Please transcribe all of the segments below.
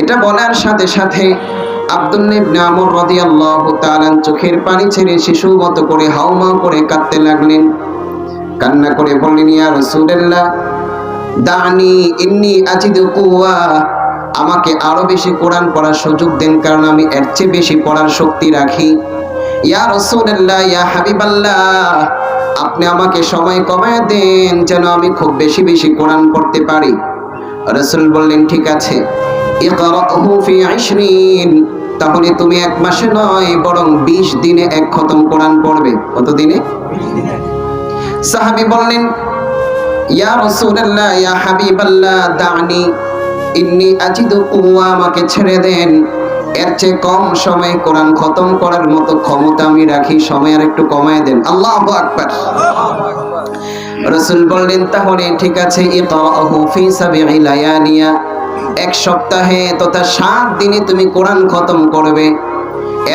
এটা বলার সাথে সাথে আব্দুল্লাহ ইবনে আমর রাদিয়াল্লাহু তাআলা চোখের পানি ছেড়ে শিশুর মতো করে হাউমাউ করে কাঁদতে লাগলেন। কান্না করে বললেন, ইয়া রাসূলুল্লাহ দানি ইন্নী আজিদু কুওয়া, আমাকে আরো বেশি কোরআন পড়ার সুযোগ দেন, কারণ আমি এর চেয়ে বেশি পড়ার শক্তি রাখি। ইয়া রাসূলুল্লাহ, ইয়া হাবিবাল্লাহ, আপনি আমাকে সময় কমায় দেন যেন আমি খুব বেশি বেশি কোরআন পড়তে পারি। রাসূল বললেন, ঠিক আছে, ইকরাহু ফি 20, তাহলে তুমি 1 মাসে নয় বরং 20 দিনে 1 খতম কোরআন পড়বে। কত দিনে? 20 দিনে। সাহাবী বললেন, ইয়া রাসূলুল্লাহ, ইয়া হাবিবাল্লাহ, দানি ইন্নী আজিদু কুওয়া, আমাকে ছেড়ে দেন, এর চেয়ে কম সময়ে কোরআন খতম করার মতো ক্ষমতা আমি রাখি, সময় আর একটু কমায় দেন। আল্লাহু আকবার। রাসূল বললেন, তাহলে ঠিক আছে, ইকরাহু ফি 7 লায়ালিয়া, 1 সপ্তাহে তথা 7 দিনে তুমি কোরআন খতম করবে।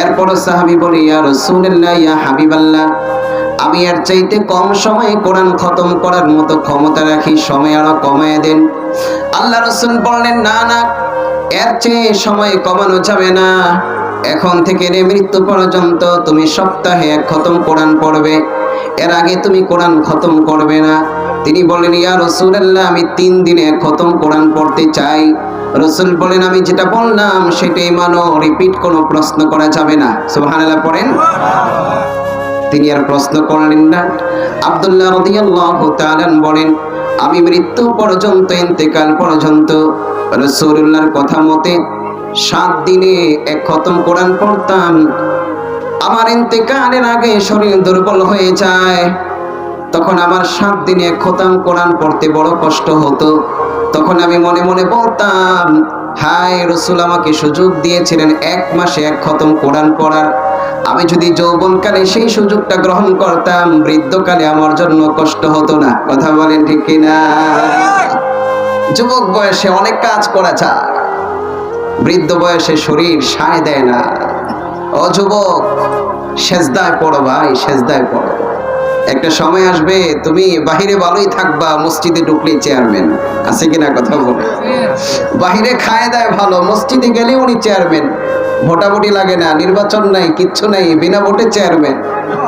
এরপর সাহাবী বলে, ইয়া রাসূলুল্লাহ, ইয়া হাবিবাল্লাহ, আমি এর চাইতে কম সময়ে কোরআন খতম করার মতো ক্ষমতা রাখি, সময় আরো কমায় দেন। আল্লাহ রাসূল বললেন, না না, এর চেয়ে সময় কমানো যাবে না, এখন থেকে মৃত্যু পর্যন্ত তুমি সপ্তাহে 1 খতম কোরআন পড়বে, এর আগে তুমি কোরআন খতম করবে না। তিনি বলেন, ইয়া রাসূলুল্লাহ, আমি 3 দিনে 1 খতম কোরআন পড়তে চাই। রাসূল বলেন, আমি যেটা বললাম সেটাই মানো, রিপিট কোনো প্রশ্ন করা যাবে না। সুবহানাল্লাহ পড়েন। তিনি আর প্রশ্ন করলেন না। আব্দুল্লাহ রাদিয়াল্লাহু তাআলা বলেন, আমি মৃত্যু পর্যন্ত, ইন্তেকাল পর্যন্ত রাসূলুল্লাহর কথা মতে 7 দিনে 1 খতম কোরআন পড়তাম। আমার ইন্তেকালের আগে শরীর দুর্বল হয়ে যায়, তখন আমার 7 দিনে 1 খতম কোরআন পড়তে বড় কষ্ট হতো। তখন আমি মনে মনে বলতাম, হায়, রাসূল আমাকে সুযোগ দিয়েছিলেন 1 মাসে 1 খতম কোরআন পড়ার, আমি যদি যৌবনকালে সেই সুযোগটা গ্রহণ করতাম, বৃদ্ধকালে আমার জন্য কষ্ট হতো না। কথা বলেন ঠিক কিনা? যুবক বয়সে অনেক কাজ করা যায়, বৃদ্ধ বয়সে শরীর সায় দেয় না। ও যুবক, সেজদায় পড়ো ভাই, সেজদায় পড়ো। একটা সময় আসবে তুমি বাহিরে ভালোই থাকবা, মসজিদে ঢুকলেই চেয়ারম্যান। আছে কিনা কথা বলে? বাহিরে খায় দেয় ভালো, মসজিদে গেলে উনি চেয়ারম্যান। ভোটাভুটি লাগে না, নির্বাচন নাই, কিচ্ছু নাই, বিনা ভোটে চেয়ারম্যান।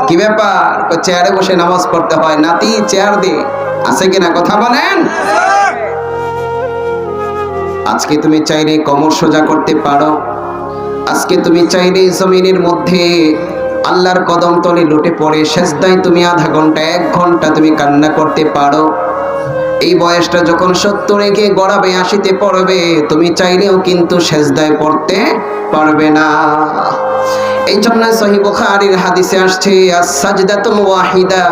কি ব্যাপার? চেয়ারে বসে নামাজ পড়তে হয়, নাতি চেয়ার দে। আছে কিনা কথা বলেন? আজকে তুমি চাইলে কোমর সোজা করতে পারো, আজকে তুমি চাইলে জমিনের মধ্যে আল্লাহর কদম তলে লুটে পড়ে সেজদায় তুমি আধা ঘন্টা 1 ঘন্টা তুমি কান্না করতে পারো। এই বয়সটা যখন 70 গিয়ে গড়াবে, 80-তে পড়বে, তুমি চাইলেও কিন্তু সেজদায় পড়তে পারবে না। এই জন্য সহিহ বুখারীর হাদিসে আসছে, আস-সাজদাতুল ওয়াহিদা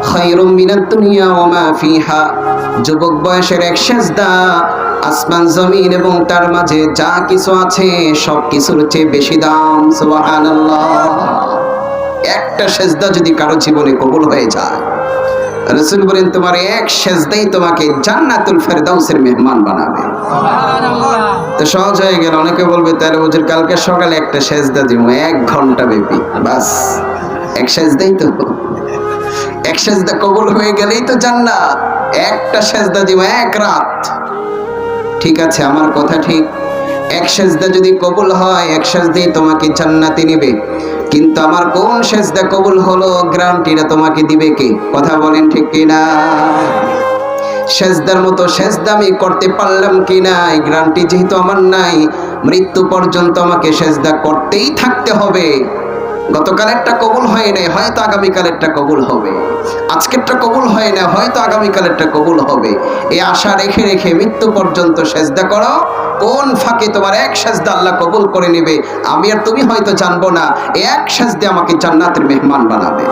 খায়রুম মিনাদ দুনিয়া ওয়া মা ফিহা, যুবক বয়সের 1 সেজদা আসমান জমিন এবং তার মাঝে যা কিছু আছে সব কিছুর চেয়ে বেশি দাম। সুবহানাল্লাহ। একটা সেজদা যদি কারো জীবনে কবুল হয়ে যায়, রাসূল বলেন, তোমার 1 সেজদাই তোমাকে জান্নাতুল ফেরদাউসের মেহমান বানাবে। সুবহানাল্লাহ। তো সহজ হয়ে গেল। অনেকে বলবে, তাহলে হুজুর কালকে সকালে একটা সেজদা দিব 1 ঘন্টা ব্যাপী, বাস 1 সেজদাই তো। 1 সেজদা কবুল হয়ে গেলেই তো জান্নাত। একটা সেজদা দিব 1 রাত। ঠিক আছে, আমার কথা ঠিক। 1 সেজদা যদি কবুল হয়, 1 সেজদাই তোমাকে জান্নাতে নেবে। কিন্তু আমার কোন সেজদা কবুল হলো, গ্যারান্টিটা তোমাকে দিবে কে? কথা বলেন ঠিক কিনা? সেজদার মতো সেজদা আমি করতে পারলাম কিনা, এই গ্যারান্টি যেহেতু আমার নাই, মৃত্যু পর্যন্ত আমাকে সেজদা করতেই থাকতে হবে। গতকালেরটা কবুল হয় নাই, হয়তো আগামীকালেরটা কবুল হবে। আজকেরটা কবুল হয় না, হয়তো আগামীকালেরটা কবুল হবে। এই আশা রেখে রেখে মৃত্যু পর্যন্ত সেজদা করো। কোন ফাঁকে তোমার 1 সেজদা আল্লাহ কবুল করে নেবে, আমি আর তুমি হয়তো জানবো না। 1 সেজদা আমাকে জান্নাতের মেহমান বানাবে।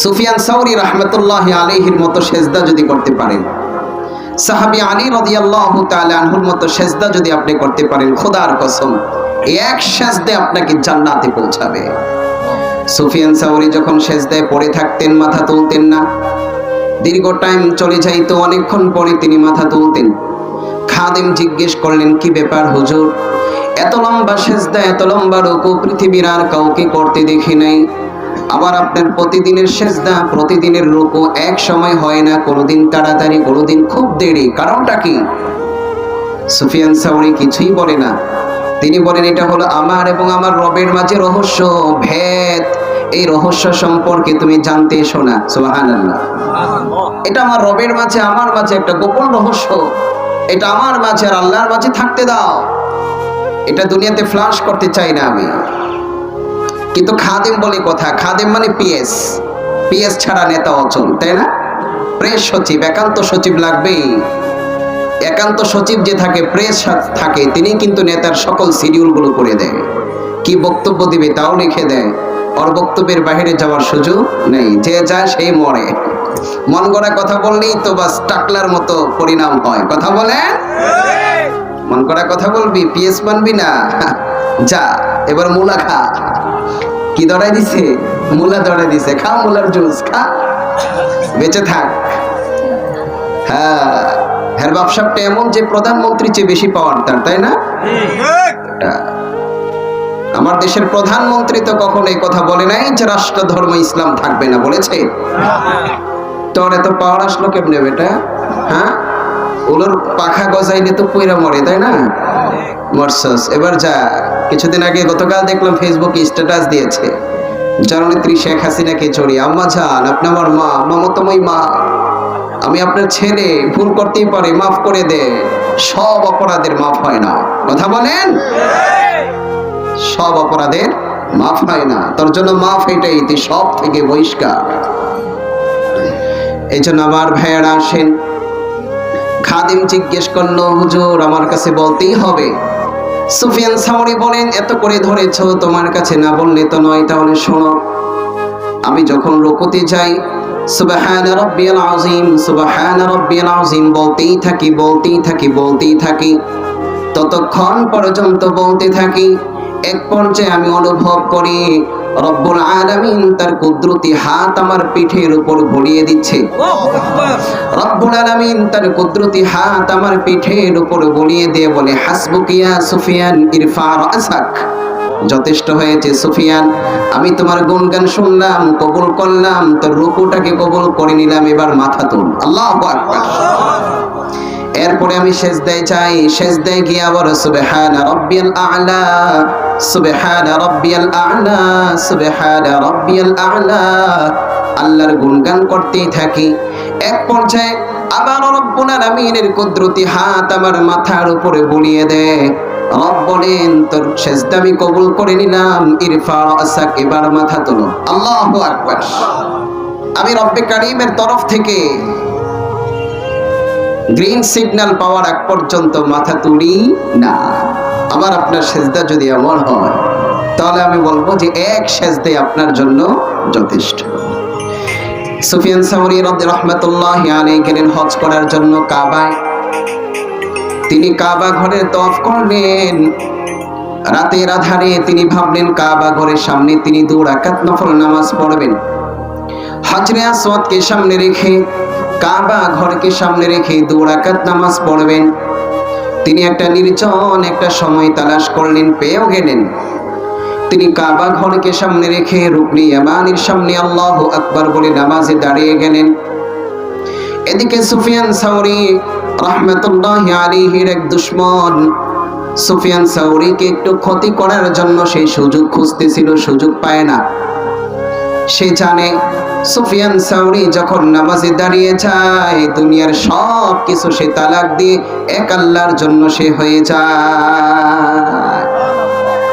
সুফিয়ান সাউরি রাহমাতুল্লাহি আলাইহির মতো সেজদা যদি করতে পারেন, সাহাবী আলী রাদিয়াল্লাহু তাআলা আনহুর মতো সেজদা যদি আপনি করতে পারেন, খোদার কসম 1 সেজদা আপনাকে জান্নাতে পৌঁছাবে। সুফিয়ান সাউরি যখন সেজদায় পড়ে থাকতেন, মাথা তুলতেন না, দীর্ঘ টাইম চলে যাইতো, অনেকক্ষণ পরে তিনি মাথা তুলতেন। খাদেম জিজ্ঞেস করলেন, কি ব্যাপার হুজুর, এত লম্বা সেজদা, এত লম্বা রুকু পৃথিবীর আর কাউকে করতে দেখি নাই। আবার আপনার প্রতিদিনের সেজদা, প্রতিদিনের রুকু এক সময় হয় না, কোনোদিন তাড়াতাড়ি, কোনোদিন খুব দেরি, কারণটা কি? সুফিয়ান সাউরি কিছুই বলে না। তিনি বলেন, এটা হলো আমার এবং আমার রবের মাঝে রহস্য, ভেদ। এই রহস্য সম্পর্কে তুমি জানতে এসো না। সুবহানাল্লাহ। এটা আমার রবের মাঝে, আমার মাঝে একটা গোপন রহস্য। এটা আমার মাঝে আর আল্লাহর মাঝে থাকতে দাও। এটা দুনিয়াতে ফ্লাশ করতে চাই না আমি। কিন্তু খাদেম বলে কথা, খাদেম মানে পিএস। পিএস ছাড়া নেতা অচল, তাই না? প্রেস সচিব, একান্ত সচিব লাগবেই। একান্ত সচিব যে থাকে, প্রেস থাকে, তিনি কিন্তু নেতার সকল শিডিউল গুলো করে দেয়। কি বক্তব্য দিবে তাও লিখে দেয়। ওর বক্তব্যের বাইরে যাওয়ার সুযোগ নেই। যে যায় সেই মরে। মন গড়া কথা বললেই তো বাস টাকলার মতো পরিণাম হয়। কথা বলে, মন গড়া কথা বলবি, পিএস মানবি না, যা এবার মুলা খা। কি ধরাই দিছে? মুলা ধরাই দিছে। খা মুলার জুস খা, বেঁচে থাক। হ্যাঁ, হ্যাঁ, ব্যবসাটা এমন যে প্রধানমন্ত্রীর চেয়ে বেশি পাওয়ার তার, তাই না? আমার দেশের প্রধানমন্ত্রী তো কখনো এই কথা বলে নাই যে রাষ্ট্র ধর্ম ইসলাম থাকবে না, বলেছে? তোর এত পাওয়ার আসলো কেমনে বেটা? হ্যাঁ, ওগুলোর পাখা গজাইলে তো পয়রা মরে, তাই না? মরসস। এবার যা, কিছুদিন আগে গতকাল দেখলাম ফেসবুকে স্ট্যাটাস দিয়েছে জননেত্রী শেখ হাসিনাকে চড়ি, আম্মা জান আপনি আমার মা, মমতাময়ী মা, আমি আপনার ছেলে, ভুল করতেই পারে, মাফ করে দে। সব অপরাধের মাফ হয় না। কথা বলেন, সব অপরাধের মাফ হয় না। তোর জন্য মাফ এটাই, তুই সব থেকে বহিষ্কার। এই জন্য আমার ভাইয়েরা আসেন। খাদিম জিজ্ঞেস করলো, হুজুর আমার কাছে বলতেই হবে? সুফিয়ান সাউরি বলেন, এত করে ধরেছ, তোমার কাছে না বললে তো নয়। তাহলে শোনো, আমি যখন রুকুতে যাই সুবহান রাব্বিয়াল আযীম, সুবহান রাব্বিয়াল আযীম বলতেই থাকি, বলতেই থাকি, বলতেই থাকি, ততক্ষণ পর্যন্ত বলতে থাকি। এক পর্যায়ে আমি অনুভব করি রব্বুল আলামিন তার কুদরতি হাত আমার পিঠের উপর ঘুরিয়ে দিচ্ছে। রব্বুল আলামিন তার কুদরতি হাত আমার পিঠের উপর ঘুরিয়ে দিয়ে বলে, হাসবুকিয়া সুফিয়ান ইরফা রাসাক, যথেষ্ট হয়েছে সুফিয়ান, আমি তোমার গুণগান শুনলাম, কবুল করলাম, তোর রুকুটাকে কবুল করে নিলাম, এবার মাথা তুল। আল্লাহু আকবার। এরপরে আমি সেজদায় যাই, সেজদায় গিয়ে আবার সুবহানা রাব্বিয়াল আ'লা, সুবহানা রাব্বিয়াল আ'লা, সুবহানা রাব্বিয়াল আ'লা, আল্লাহর গুণগান করতেই থাকি। এক পর্যায়ে আবার রব্বুল আলামিনের কুদরতি হাত আমার মাথার উপরে বুলিয়ে দেয়। রব বলেন, তোর সেজদা আমি কবুল করে নিলাম, ইরফা রাসাক, এবার মাথা তোলো। আল্লাহু আকবার। আমি রব্বে কারীমের তরফ থেকে গ্রিন সিগন্যাল পাওয়ার আগ পর্যন্ত মাথা তুলি না। আবার আপনার সেজদা যদি এমন হয়, তাহলে আমি বলবো যে এক সেজদা আপনার জন্য যথেষ্ট। সুফিয়ান সাউরি রাহমাতুল্লাহি আলাইহি গেলেন হজ করার জন্য কাবায়। তিনি কাবা ঘরের তওয়াফ করলেন। রাতের আধারে তিনি ভাবলেন কাবা ঘরের সামনে তিনি 2 রাকাত নফল নামাজ পড়বেন। হাজরে আসওয়াদকে সামনে রেখে, কাবা ঘরকে সামনে রেখে 2 রাকাত নামাজ পড়বেন। তিনি একটা নির্জন একটা সময় তালাশ করলেন, পেয়েও গেলেন। তিনি কাবা ঘরকে সামনে রেখে রুকনি ইয়ামানির সামনে আল্লাহু আকবার বলে নামাজে দাঁড়িয়ে গেলেন। এদিকে সুফিয়ান সাউরি রাহমাতুল্লাহি আলাইহির এক দুশমন সুফিয়ান সাউরিকে একটু ক্ষতি করার জন্য সেই সুযোগ খুঁজতেছিল, সুযোগ পায় না। সে জানে সুফিয়ান সাউরি যখন নামাজে দাঁড়িয়ে যায়, দুনিয়ার সব কিছু সে তালাক দিয়ে এক আল্লাহর জন্য সে হয়ে যায়।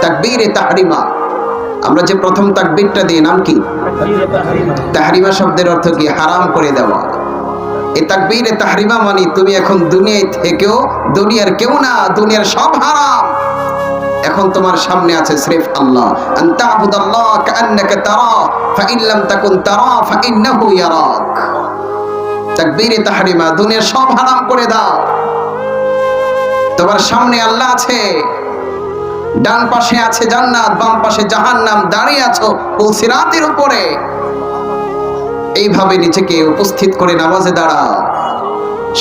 তাকবীরে তাহরিমা, আমরা যে প্রথম তাকবীরটা দিই, নাম কি? তাহরিমা শব্দের অর্থ কি? হারাম করে দেওয়া। এই তাকবীরে তাহরিমা মানে তুমি এখন দুনিয়ায় থেকেও দুনিয়ার কেউ না, দুনিয়ার সব হারাম। এখন তোমার সামনে আছে সির্ফ আল্লাহ। আনতা আবুদাল্লাহ কাআন্নাকা তারা ফাইন লাম তাকুন তারা ফাইন্নাহু ইয়ারাক। তাকবীরে তাহরিমা, দুনিয়ার সব হারাম করে দাও। তোমার সামনে আল্লাহ আছে, ডান পাশে আছে জান্নাত, বাম পাশে জাহান্নাম, দাঁড়িয়ে আছো পুলসিরাতের উপরে। এইভাবে নিজেকে উপস্থিত করে নামাজে দাঁড়াও,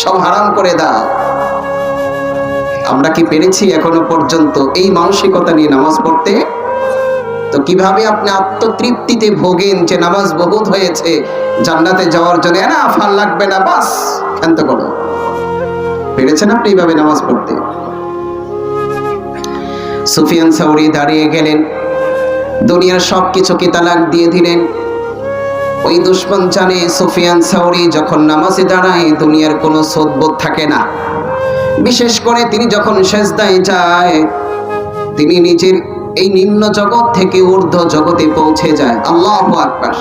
সব হারাম করে দাও। আমরা কি পেরেছি এখনো পর্যন্ত এই মানসিকতা নিয়ে নামাজ পড়তে? তো কিভাবে আপনি আত্মতৃপ্তিতে ভোগেন যে নামাজ বহুত হয়েছে, জান্নাতে যাওয়ার জন্য না, ফাল লাগবে না, বাস ক্ষান্ত করো। পেরেছেন আপনি এইভাবে নামাজ পড়তে? সুফিয়ান সাউরি দাঁড়িয়ে গেলেন, দুনিয়ার সবকিছুকে তালাক দিয়ে দিলেন। ওই দুশমন জানে সুফিয়ান সাউরি যখন নামাজে দাঁড়ায় দুনিয়ার কোনো সোদবোধ থাকে না। বিশেষ করে তিনি যখন সেজদায় যায়, তিনি নিজের এই নিম্ন জগৎ থেকে ঊর্ধ্ব জগতে পৌঁছে যায়। আল্লাহু আকবার।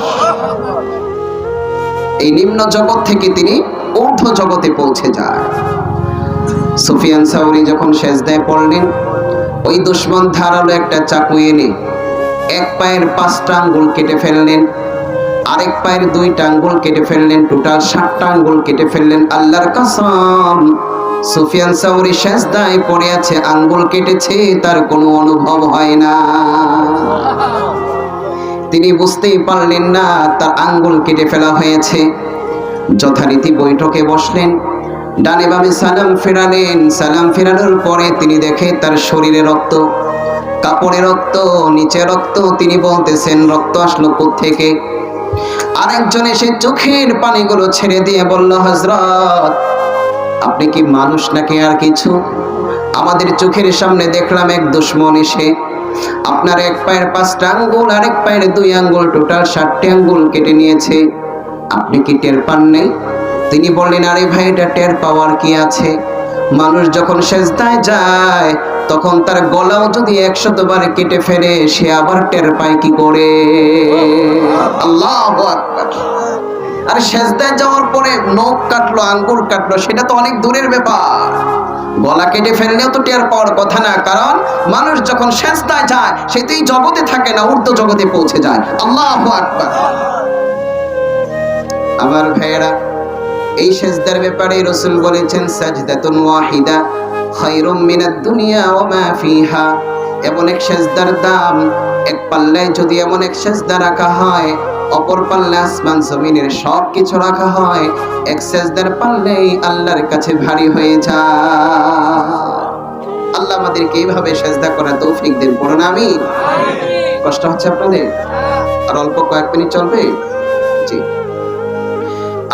এই নিম্ন জগৎ থেকে তিনি ঊর্ধ্ব জগতে পৌঁছে যায়। সুফিয়ান সাউরি যখন সেজদায় পড়লেন, ওই দুশমন ধারালো একটা চাকু এনে এক পায়ের 5টা আঙ্গুল কেটে ফেললেন, আরেক পায়ের 2টা আঙ্গুল কেটে ফেললেন, টোটাল 7টা আঙ্গুল কেটে ফেললেন। আল্লাহর কসম, সুফিয়ান সাউরি সেজদায় পড়ে আছে, আঙ্গুল কেটেছে, তার কোনো অনুভব হয় না। তিনি বুঝতেই পারলেন না তার আঙ্গুল কেটে ফেলা হয়েছে। যথারীতি বৈঠকে বসলেন, ডানে বামে সালাম ফেরালেন। সালাম ফেরানোর পরে তিনি দেখে তার শরীরে রক্ত, কাপড়ে রক্ত, নিচে রক্ত। তিনি বলতেছেন রক্ত আসলো কোত্থেকে? আরেকজন এসে চোখের পানিগুলো ছেড়ে দিয়ে বলল, হযরত আপনি কি মানুষ নাকি আর কিছু? আমাদের চোখের সামনে দেখলাম এক দুশমন এসে আপনার এক পায়ের 5টা আঙ্গুল, আরেক পায়ের 2 আঙ্গুল, টোটাল 7টি আঙ্গুল কেটে নিয়েছে। আপনি কি টের পান নাই? তিনি বললেন, আরে ভাই, এটা টের পাওয়ার কি আছে? মানুষ যখন সেজদায় যায় তখন তার গলাও যদি 100 বার কেটে ফেলে, সে আবার টের পায় কি করে? আল্লাহু আকবার। আর সেজদায় যাওয়ার পরে নখ কাটলো, আঙ্গুল কাটলো, সেটা তো অনেক দূরের ব্যাপার। গলা কেটে ফেললেও তো টের পাওয়ার কথা না, কারণ মানুষ যখন সেজদায় যায় সে তো এই জগতে থাকে না, ঊর্ধ্ব জগতে পৌঁছে যায়। আল্লাহু আকবার। আমার ভাইয়েরা, এই সেজদার ব্যাপারে রাসূল বলেছেন, সাজদাতুন ওয়াহিদা খায়রুম মিনাদ দুনিয়া ওয়া মা ফিহা। এমন এক সেজদার দাম, এক পাল্লায় যদি এমন এক সেজদা রাখা হয়, অপর পাল্লা আসমান জমিনের সব কিছু রাখা হয়, এক সেজদার পাল্লাই আল্লাহর কাছে ভারী হয়ে যায়। আল্লাহ আমাদেরকে এইভাবে সেজদা করার তৌফিক দেন, পড়ুন আমিন। কষ্ট হচ্ছে আপনাদের? আর অল্প কয়েক মিনিট চলবে। জি।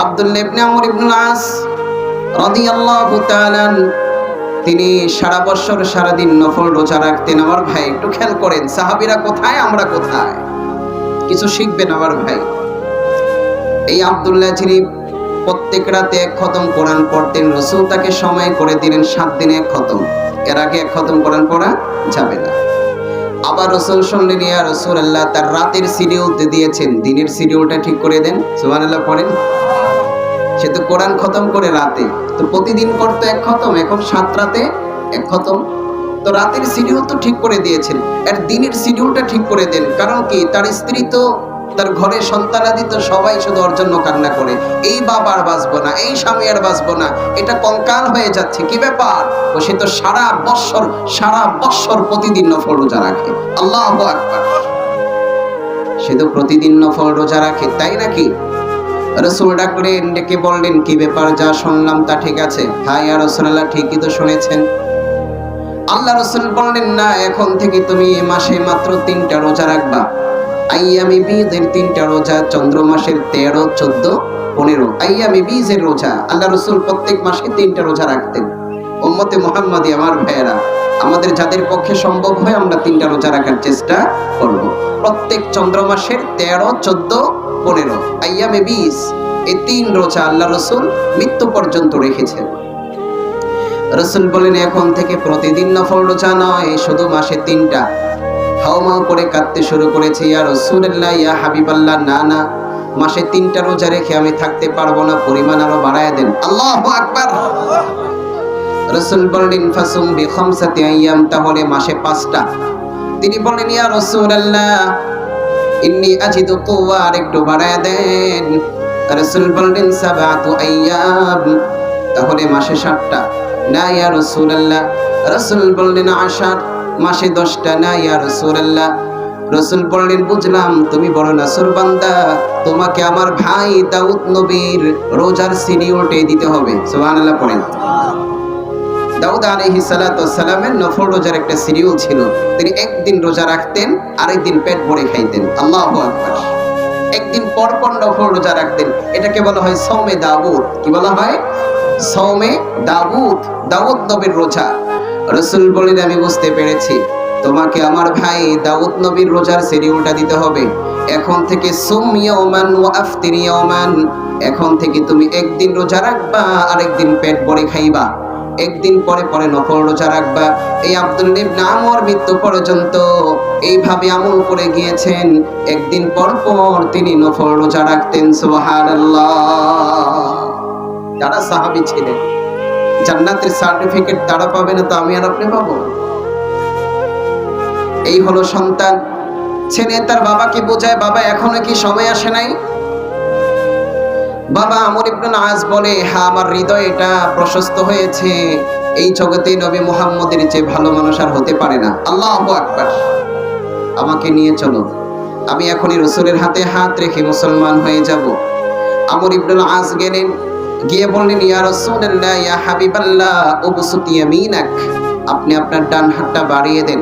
আব্দুল্লাহ ইবনে আমর ইবনুল আস রাদিয়াল্লাহু তাআলা, তিনি সারা বছর সারাদিন নফল রোজা রাখতেন। আমার ভাই একটু খেয়াল করেন, সাহাবীরা কোথায়, আমরা কোথায়? কিছু শিখবেন আমার ভাই। এই আব্দুল্লাহ যিনি প্রত্যেক রাতে 1 খতম কোরআন পড়তেন, রাসূল তাকে সময় করে দিলেন 7 দিনে 1 খতম। এর আগে 1 খতম কোরআন পড়া যাবে না। আবার রাসূল শুনলেন, ইয়া রাসূলুল্লাহ, তার রাতের শিডিউল দিয়েছেন, দিনের শিডিউলটা ঠিক করে দেন। সুবহানাল্লাহ পড়েন। সে তো কোরআন খতম করে রাতে, তো প্রতিদিন করতো 1 খতম, এখন 7 রাতে 1 খতম। তো রাতের শিডিউল তো ঠিক করে দিয়েছেন, এর দিনের শিডিউলটা ঠিক করে দেন। কারণ কি, তার স্ত্রী তো, তার ঘরে সন্তানাদি তো সবাই শুধু ওর জন্য কান্না করে, এই বাবার বাঁচবো না, এই স্বামী আর বাঁচবো না, এটা কঙ্কাল হয়ে যাচ্ছে, কি ব্যাপার? ও সে তো সারা বৎসর প্রতিদিন নফল রোজা রাখে। আল্লাহু আকবার। সে তো প্রতিদিন নফল রোজা রাখে, তাই নাকি? রাসূল ডাকলেন, ডেকে বললেন, কি ব্যাপার? যা শুনলাম তা ঠিক আছে? হ্যাঁ ইয়া রাসূলুল্লাহ, ঠিকই তো শুনেছেন। আল্লাহ রাসূল বললেন, না, এখন থেকে তুমি মাসে মাত্র 3টা রোজা রাখবা। আইয়ামে বীজের 3টা রোজা, চন্দ্র মাসের 13, 14, 15 আইয়ামে বীজের রোজা। আল্লাহ রাসূল প্রত্যেক মাসে 3টা রোজা রাখতেন। উম্মতে মুহাম্মাদি, আমার ভাইয়েরা, আমাদের যাদের পক্ষে সম্ভব হয় আমরা 3টা রোজা রাখার চেষ্টা করব। প্রত্যেক চন্দ্র মাসের 13, 14, 15 আইয়ামে বীজ, এই 3 রোজা আল্লাহ রাসূল মৃত্যু পর্যন্ত রেখেছেন। রাসূল বলেন, এখন থেকে প্রতিদিন নফল রোজা নয়, শুধু মাসে 3টা। হাওমাও করে কাঁদতে শুরু করেছে, ইয়া রাসূলুল্লাহ, ইয়া হাবিবাল্লাহ, না না, মাসে 3টা রোজা রেখে আমি থাকতে পারবো না, পরিমাণ আরো বাড়ায় দেন। আল্লাহু আকবার। রাসূল বললেন, ফাসুম বিখামসাতি আইয়াম, তাহলে মাসে 5টা। তিনি বলেন, ইয়া রাসূলুল্লাহ, ইন্নী আজিদু কুওয়া, আর একটু বাড়ায় দেন। রাসূল বললেন, সাবআতু আইয়াম, তাহলে মাসে 7টা। না ইয়া রাসূলুল্লাহ। রাসূল বললেন, 10, মাসে 10টা। না ইয়া রাসূলুল্লাহ। রাসূল বললেন, বুঝলাম তুমি বড় নাসর বান্দা, তোমাকে আমার ভাই দাউদ নবীর রোজার শিডিউলটাই দিতে হবে। সুবহানাল্লাহ পড়েন। দাউদ আলাইহিস সালাতু ওয়াস সালামের নফল রোজার একটা শিডিউল ছিল। তিনি একদিন রোজা রাখতেন, আরেকদিন পেট ভরে খাইতেন। আল্লাহু আকবার। একদিন পর পর নফল রোজা রাখতেন। এটাকে বলা হয় সওমে দাউদ। কি বলা হয়? সওমে দাউদ, দাউদ নবীর রোজা। রাসূল বলেন, আমি বুঝতে পেরেছি, তোমাকে আমার ভাই দাউদ নবীর রোজার শিডিউলটা দিতে হবে। এখন থেকে সুম ইয়াওমান ওয়া আফতির ইয়াওমান, এখন থেকে তুমি একদিন রোজা রাখবা, আরেকদিন পেট ভরে খাইবা, একদিন পরে পরে নফল রোজা রাখবা। এই আব্দুল্লাহ ইবনে আমর মৃত্যু পর্যন্ত এইভাবে আমল করে গিয়েছেন। একদিন পর পর তিনি নফল রোজা রাখতেন। সুবহানাল্লাহ। যারা সাহাবী ছিলেন জান্নাতের সার্টিফিকেট তারা পাবে না তো আমি আর আপনি পাবো? এই হলো সন্তান। ছেলে তার বাবাকে বোঝায়, বাবা এখনো কি সময় আসে নাই? বাবা আমর ইবনে আস বলে, হ্যাঁ আমার হৃদয় এটা প্রশস্ত হয়েছে, এই জগতে নবী মুহাম্মদের চেয়ে ভালো মানুষ আর হতে পারে না। আল্লাহু আকবার। আমাকে নিয়ে চলো, আমি এখনই রাসূলের হাতে হাত রেখে মুসলমান হয়ে যাব। আমর ইবনে আস গেলেন, গিয়ে বললেন, ইয়া রাসূলুল্লাহ ইয়া হাবিবাল্লাহ উবসুত ইয়ামিনাক, আপনি আপনার ডান হাতটা বাড়িয়ে দেন।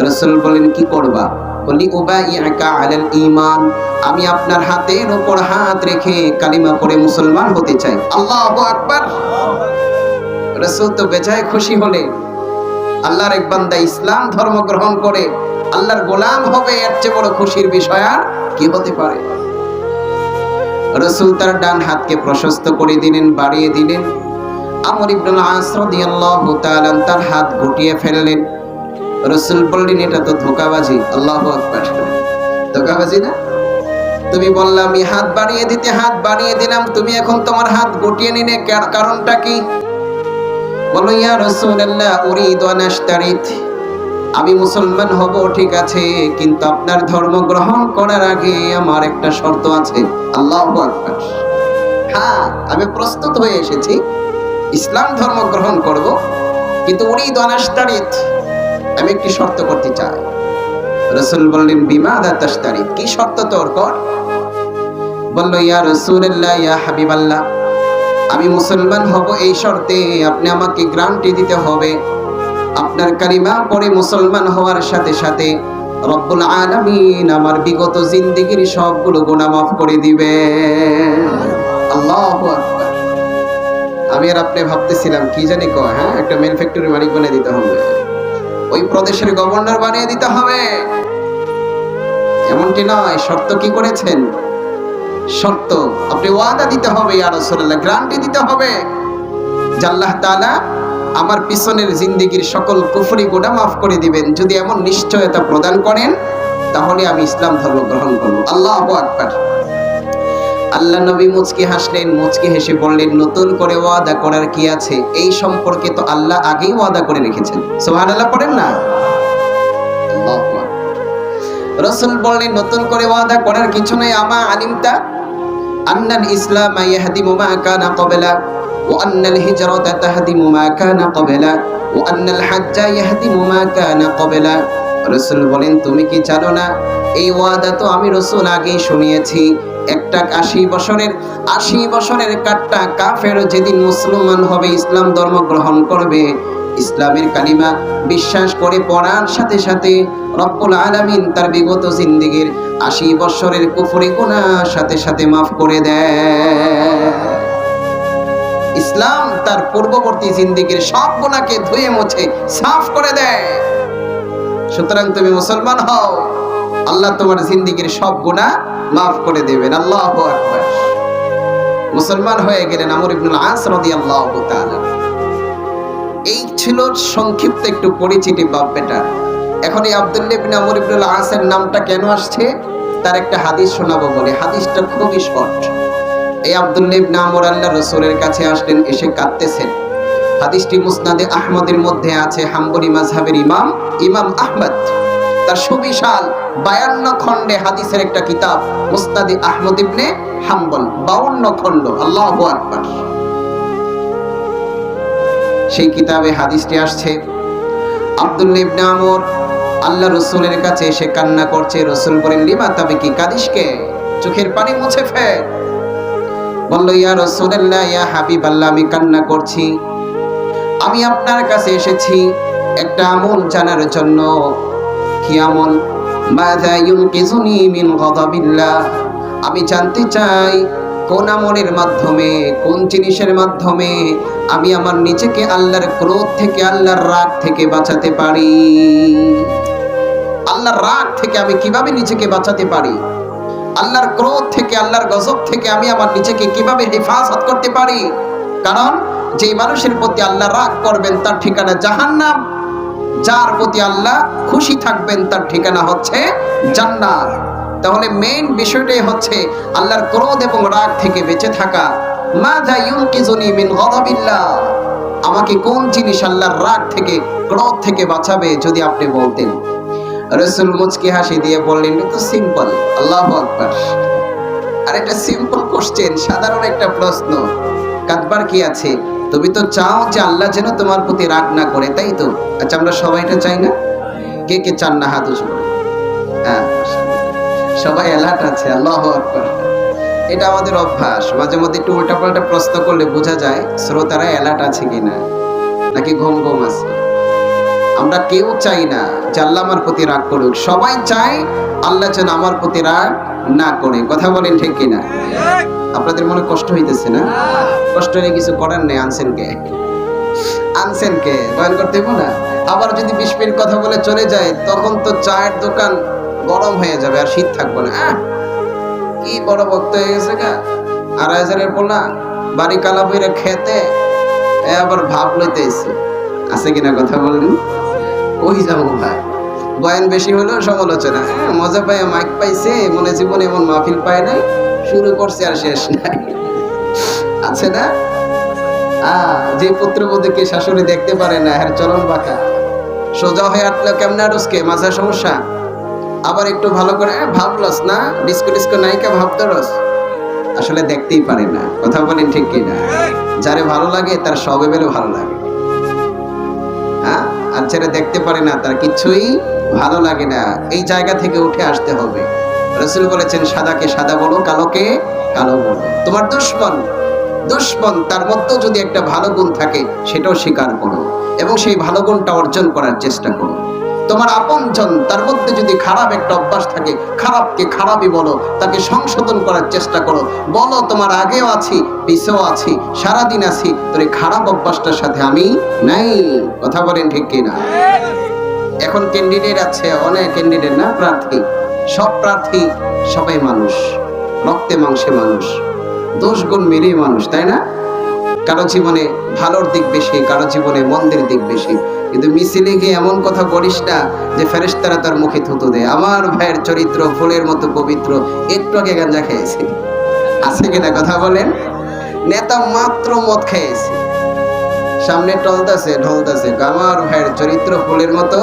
রাসূল বলেন, কি করবা? বলি উবাইয়াকা আলাল ঈমান, আমি আপনার হাতের উপর হাত রেখে কালিমা পড়ে মুসলমান হতে চাই। আল্লাহু আকবার। রাসূল তো বেজায় খুশি হলেন, আল্লাহর এক বান্দা ইসলাম ধর্ম গ্রহণ করে আল্লাহর গোলাম হবে, এর চেয়ে বড় খুশির বিষয় আর কি হতে পারে? রাসূল তার ডান হাতকে প্রশস্ত করে দিলেন, বাড়িয়ে দিলেন। আমর ইবনে আস রাদিয়াল্লাহু তাআলা তার হাত গুটিয়ে ফেললেন। রাসূল বললেন, এটা তো ধোঁকাবাজি। আল্লাহু আকবার। ধোঁকাবাজি না? তুমি বললাম আমি হাত বাড়িয়ে দিতে, হাত বাড়িয়ে দিলাম, তুমি এখন তোমার হাত গুটিয়ে নিলে, কারণটা কি? বলো, ইয়া রাসূলুল্লাহ উরিদু আন আশতারিত, আমি মুসলমান হব ঠিক আছে, কিন্তু আপনার ধর্ম গ্রহণ করার আগে আমার একটা শর্ত আছে। আল্লাহু আকবার। হ্যাঁ, আমি প্রস্তুত হয়ে এসেছি, ইসলাম ধর্ম গ্রহণ করব, কিন্তু উরিদু আন আশতারিত, আমি একটি শর্ত করতে চাই। রাসূল বললেন, বিমাদা তাশতারিত, কি শর্ত তোর কর? বলল, ইয়া রাসূলুল্লাহ ইয়া হাবিবাল্লাহ, আমি মুসলমান হব এই শর্তে আপনি আমাকে গ্যারান্টি দিতে হবে, আপনার কালিমা পড়ে মুসলমান হওয়ার সাথে সাথে রব্বুল আলামিন আমার বিগত জিন্দেগীর সবগুলো গুনাহ মাফ করে দিবে। আল্লাহু আকবার। আমি আর আপনি ভাবতেছিলাম কি জানি কয়, হ্যাঁ একটা ম্যানুফ্যাক্টরি মালিক বানিয়ে দিতে হবে, ওই প্রদেশের গভর্নর বানিয়ে দিতে হবে, এমনটি নয়। শর্ত কি করেছেন? শর্ত আপনি ওয়াদা দিতে হবে, ইয়া রাসূলুল্লাহ গ্যারান্টি দিতে হবে যে আল্লাহ তাআলা আমার পিছনের জিন্দেগীর সকল কুফরি গুনাহ মাফ করে দিবেন। যদি এমন নিশ্চয়তা প্রদান করেন তাহলে আমি ইসলাম ধর্ম গ্রহণ করব। আল্লাহু আকবার। আল্লাহ নবী মুচকি হাসলেন, মুচকি হেসে বললেন, নতুন করে ওয়াদা করার কি আছে? এই সম্পর্কে তো আল্লাহ আগেই ওয়াদা করে রেখেছেন। সুবহানাল্লাহ পড়েন না? আল্লাহু আকবার। রাসূল বললেন, নতুন করে ওয়াদা করার কিছু নেই। আমা আলিমতা আন্নাল ইসলাম ইয়াহদিমু মা কানা ক্বাবলা ওয়া আন্নাল হিজরাতা তাহদিমু মা কানা ক্বাবলা ওয়া আন্নাল হাজ্জা ইয়াহদিমু মা কানা ক্বাবলা। রাসূল বলেন, তুমি কি জানো না এই ওয়াদা তো আমি রাসূল আগেই শুনিয়েছি। একটা 80 বছরের কাট্টা কাফের যেদিন মুসলমান হবে, ইসলাম ধর্ম গ্রহণ করবে, ইসলামের কালিমা বিশ্বাস করে পড়ার সাথে সাথে রব্বুল আলামিন তার বিগত জিন্দেগীর 80 বছরের কুফরি গুনাহ সাথে সাথে মাফ করে দেয়। ইসলাম তার পূর্ববর্তী জিন্দেগীর সব গুনাহকে ধুয়ে মুছে সাফ করে দেয়। সুতরাং তুমি মুসলমান হও, আল্লাহ তোমার জিন্দেগীর সব গুনাহ মাফ করে দেবেন। আল্লাহু আকবার। মুসলমান হয়ে গেলেন আমর ইবনে আস রাদিয়াল্লাহু তাআলা। এই ছিল সংক্ষিপ্ত একটু পরিচিতি বাপ বেটা। এখন এই আব্দুল্লাহ ইবনে আমর ইবনে আস-এর নামটা কেন আসছে তার একটা হাদিস শোনাবো বলে। হাদিসটা খুবই শর্ট। এই আব্দুল্লাহ ইবনে আমর আল্লাহর রাসূলের কাছে আসলেন, এসে কাঁদতেছেন। হাদিসটি মুসনাদে আহমদের মধ্যে আছে। হাম্বলি মাযহাবের ইমাম আহমদ তার সুবিশাল 52 খণ্ডে হাদিসের একটা কিতাব মুসনাদে আহমদ ইবনে হাম্বল, 52 খণ্ড। আল্লাহু আকবার। সেই কিতাবে হাদিসটি আসছে, আব্দুল্লাহ ইবনে আমর আল্লাহ রাসূলের কাছে এসে কান্না করছে। রাসূল বলেন, লিমা তাবিকি, কাঁদিসকে? চোখের পানি মুছে ফেল। বলল, ইয়া রাসূলুল্লাহ ইয়া হাবিবাল্লাহ, আমি কান্না করছি, আমি আপনার কাছে এসেছি একটা আমল জানার জন্য। কি আমল? মাযা ইউনকিযুনি মিন গাযাবিল্লাহ, আমি জানতে চাই কোন আমলের মাধ্যমে, কোন জিনিসের মাধ্যমে আমি আমার নিজেকে আল্লাহর ক্রোধ থেকে, আল্লাহর রাগ থেকে বাঁচাতে পারি। আল্লাহর রাগ থেকে আমি কিভাবে নিজেকে বাঁচাতে পারি, আল্লাহর ক্রোধ থেকে, আল্লাহর গজব থেকে আমি আমার নিজেকে কিভাবে হেফাজত করতে পারি। কারণ যে মানুষের প্রতি আল্লাহ রাগ করবেন তার ঠিকানা জাহান্নাম, যার প্রতি আল্লাহ খুশি থাকবেন তার ঠিকানা হচ্ছে জান্নাত। তাহলে মেইন বিষয়টাই হচ্ছে আল্লাহর ক্রোধ এবং রাগ থেকে বেঁচে থাকা। মাযা ইউনকিজুনি মিন গযাবিল্লাহ, আমাকে কোন জিনিস আল্লাহর রাগ থেকে, ক্রোধ থেকে বাঁচাবে যদি আপনি বলতেন। রাসূল মুচকি হাসি দিয়ে বললেন, এটা তো সিম্পল। আল্লাহু আকবার। আর এটা সিম্পল কোশ্চেন, সাধারণ একটা প্রশ্ন, কাঁদবার কি আছে? তুমি তো চাও যে আল্লাহ যেন তোমার প্রতি রাগ না করে, তাই তো? আচ্ছা, আমরা সবাই এটা চাই না? কে কে চান না হাত উঁচু করে? হ্যাঁ, সবাই অ্যালার্ট আছে। আল্লাহু আকবার। এটা আমাদের অভ্যাস, মাঝে মধ্যে একটু উল্টাপাল্টা প্রশ্ন করলে বোঝা যায় শ্রোতারা অ্যালার্ট আছে কিনা, নাকি ঘুম ঘুম আছে। আমরা কেউ চাই না যে আল্লাহ আমার প্রতি রাগ করুক, সবাই চায় আল্লাহ যেন আমার প্রতি রাগ না করে। কথা বলেন ঠিক কিনা? আপনাদের মনে কষ্ট হইতেছে না? কষ্ট হলে কিছু করার নেই, আনছেন কে? আনছেন কে? বয়ান করতে হইব না? আবার যদি 20 মিনিট কথা বলে চলে যায় তখন তো চায়ের দোকান গরম হয়ে যাবে, আর শীত থাকবে না। কি বড় ভক্ত হয়ে গেছে গা, 2,500 পোলা বাড়ি কালা বইরে খেতে আবার ভাব লইতে এসে আছে কিনা? কথা বলেন। ওই যাবো ভাই, বয়ান বেশি হলেও সমালোচনা। মজা পায়, মাইক পাইছে, মনে জীবনে এমন মাহফিল পায় নাই, শুরু করছে আর শেষ নাই। আছে না? যে পুত্রবধূকে শাশুড়ি দেখতে পারে না, হ্যাঁ চলন বাঁকা, সোজা হয়ে আটলে কেমন আরসকে মাঝে সমস্যা। আবার একটু ভালো করে ভাবলস না, ডিস্কো ডিস্কো নায়িকা ভাবতরস, আসলে দেখতেই পারে না। কথা বলেন ঠিক কিনা? যারে ভালো লাগে তার সবে বেলে ভালো লাগে, হ্যাঁ, আর যারা দেখতে পারে না তার কিছুই ভালো লাগে না। এই জায়গা থেকে উঠে আসতে হবে। রাসূল বলেছেন, সাদাকে সাদা বলো, কালোকে কালো বলো। তোমার দুশমন তার মধ্যে যদি একটা ভালো গুণ থাকে সেটাও স্বীকার করো এবং সেই ভালো গুণটা অর্জন করার চেষ্টা করো। তোমার আপনজন তার মধ্যে যদি খারাপ একটা অভ্যাস থাকে, খারাপকে খারাপই বলো, তাকে সংশোধন করার চেষ্টা করো। বলো, তোমার আগেও আছি, পিছেও আছি, সারাদিন আছি, তোর এই খারাপ অভ্যাসটার সাথে আমি নাই। কথা বলেন ঠিক কিনা? এখন ক্যান্ডিডেট আছে, অনেক ক্যান্ডিডেট না, প্রার্থী। সব প্রার্থী সবাই মানুষ, রক্তে মাংসে মানুষ, দোষ গুণ মিলিয়ে মানুষ, তাই না? কারো জীবনে ভালোর দিক বেশি, কারো জীবনে মন্দের দিক বেশি। কিন্তু মিছিলে গিয়ে এমন কথা বলিস না যে ফেরেশতারা তার মুখে থুতু দেয়। আমার ভাইয়ের চরিত্র ফুলের মতো পবিত্র, একটু আগে গাঁজা খেয়েছে, আছে কিনা? কথা বলেন। নেতা মাত্র মদ খেয়েছে, সামনে ঢলতাছে, আমার ভাইয়ের চরিত্র ফুলের মতো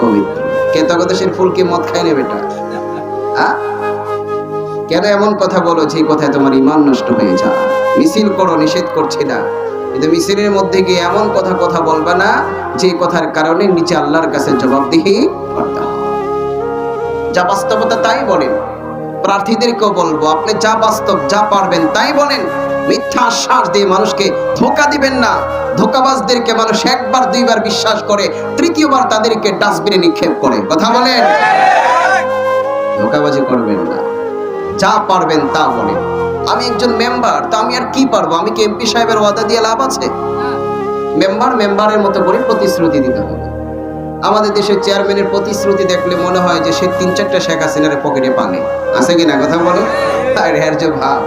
পবিত্র। কেতকদেশের ফুলকে মদ খায় না বেটা? কেন এমন কথা বলো যে কথায় তোমার ঈমান নষ্ট হয়ে যায়? মিছিল করো, নিষেধ করছি না, কিন্তু মিছিলের মধ্যে গিয়ে এমন কথা বলবা না যে কথার কারণে নিচে আল্লাহর কাছে জবাবদিহি করতে হবে। যা বাস্তবতা তাই বলেন। প্রার্থীদেরকেও বলবো, আপনি যা বাস্তব, যা পারবেন তাই বলেন। মিথ্যা আশ্বাস দিয়ে মানুষকে ধোঁকা দিবেন না। ধোঁকাবাজদেরকে মানুষ একবার দুইবার বিশ্বাস করে, তৃতীয়বার তাদেরকে ডাস্টবিনে নিক্ষেপ করে। কথা বলেন, ধোঁকাবাজি করবেন না। যা পারবেন তা বলেন। আমি একজন মেম্বার, তা আমি আর কি পারবো? আমি কি এমপি সাহেবের ওয়াদা দিয়ে লাভ আছে? মেম্বারের মতো করে প্রতিশ্রুতি দিতে হবে। আমাদের দেশের চেয়ারম্যানের প্রতিশ্রুতি দেখলে মনে হয় যে সে 3-4টা শেখ হাসিনার পকেটে পানে, আছে কিনা? কথা বলে। আর এর যে ভাব,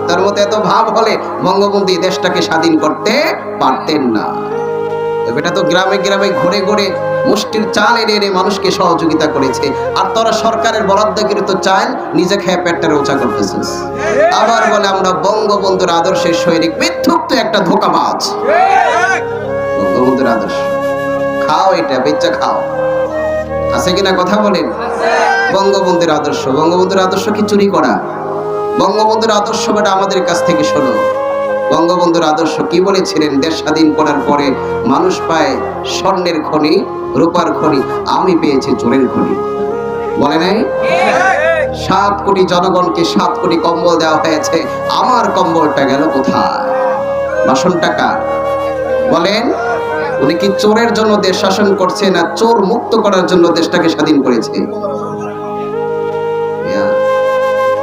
তার মতো এত ভাব হলে বঙ্গবন্ধু এই দেশটাকে স্বাধীন করতে পারতেন না। এটা তো গ্রামে গ্রামে ঘুরে ঘুরে মুষ্টির চাল এনে মানুষকে সহযোগিতা করেছে। আর তোরা সরকারের বরাদ্দকৃত চাল নিজে খেয়ে পেটটা রোচা করতেছিস। আবার বলে আমরা বঙ্গবন্ধুর আদর্শের সৈনিক। মিথ্যুক তো একটা ধোঁকাবাজ। বঙ্গবন্ধুর আদর্শ খাও, এটা বেচা খাও, আছে কিনা? কথা বলেন। বঙ্গবন্ধুর আদর্শ কি চুরি করা? বঙ্গবন্ধুর আদর্শ বেটা আমাদের কাছ থেকে শোনো। বঙ্গবন্ধুর আদর্শ কি বলেছিলেন? দেশ স্বাধীন করার পরে মানুষ পায় স্বর্ণের খনি, রূপার খনি, আমি পেয়েছি চোরের খনি। বলে নাই? 7 কোটি জনগণকে 7 কোটি কম্বল দেওয়া হয়েছে, আমার কম্বলটা গেল কোথায়? বাসন টাকা। বলেন, উনি কি চোরের জন্য দেশ শাসন করছে, না চোর মুক্ত করার জন্য দেশটাকে স্বাধীন করেছে?